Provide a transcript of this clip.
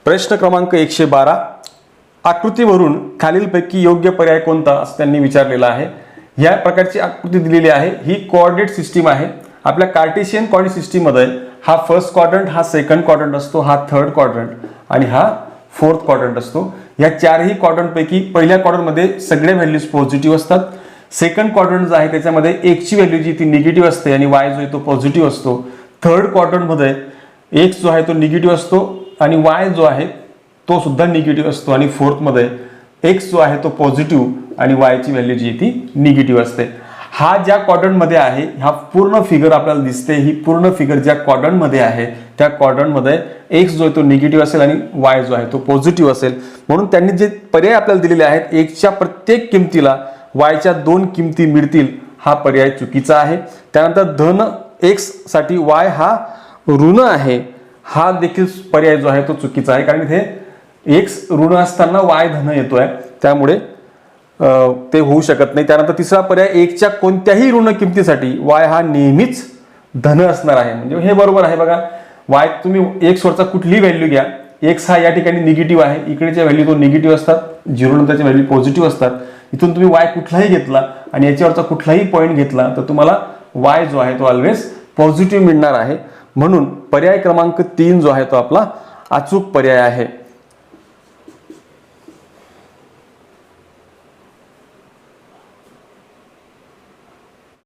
प्रश्न क्रमांक 112, आकृतीवरून खालीलपैकी योग्य पर्याय कोणता असं त्यांनी विचारलेला आहे। या प्रकारची आकृती दिलेली आहे, ही कोऑर्डिनेट सिस्टीम आहे। आपल्या कार्टेशियन कोऑर्डिनेट सिस्टीम मध्ये हा फर्स्ट क्वाड्रंट, हा सेकंड क्वाड्रंट असतो, हा थर्ड क्वाड्रंट आणि हा फोर्थ क्वाड्रंट असतो। या चारही क्वाड्रंट पैकी पहिल्या क्वाड्रंट मध्ये सगळे व्हॅल्यूज पॉझिटिव्ह असतात। सेकंड क्वाड्रंट जो आहे त्याच्यामध्ये x ची व्हॅल्यू जी ती निगेटिव्ह असते आणि y जो आहे तो पॉझिटिव्ह असतो। थर्ड क्वाड्रंट मध्ये x जो आहे तो निगेटिव्ह असतो आणि y जो आहे तो सुद्धा निगेटिव्ह असतो आणि फोर्थ मध्ये x जो आहे तो पॉझिटिव्ह आणि y ची व्हॅल्यू जी ती निगेटिव्ह असते। हा ज्या क्वाड्रंट मध्ये आहे, हा पूर्ण फिगर आपल्याला दिसते, ही पूर्ण फिगर ज्या क्वाड्रंट मध्ये आहे त्या क्वाड्रंट मध्ये x जो आहे तो निगेटिव्ह असेल आणि y जो आहे तो पॉझिटिव्ह असेल। म्हणून त्यांनी जे पर्याय आपल्याला दिलेले आहेत, x च्या प्रत्येक किमतीला y च्या 2 किमती मिळतील, हा पर्याय चुकीचा आहे। त्यानंतर धन x साठी y हा ऋण आहे, हा देखील पर्याय जो आहे तो चुकीचा आहे, कारण इथे x ऋण असताना y धन येतोय, त्यामुळे ते होऊ शकत नाही। त्यानंतर तिसरा पर्याय, x च्या कोणत्याही ऋण किमतीसाठी y हा नेहमीच धन असणार आहे, म्हणजे हे बरोबर आहे। बघा y तुम्ही x वरचा कुठलीही व्हॅल्यू घ्या, x हा या ठिकाणी निगेटिव्ह आहे, इकडेच्या व्हॅल्यू तो निगेटिव्ह असतात, 0 नंतरच्या व्हॅल्यू पॉझिटिव्ह असतात। इथून तुम्ही y कुठलाही घेतला आणि याच्यावरचा कुठलाही पॉईंट घेतला तर तुम्हाला y जो आहे तो ऑलवेज पॉझिटिव्ह मिळणार आहे। म्हणून पर्याय क्रमांक 3 जो आहे तो आपला अचूक पर्याय आहे।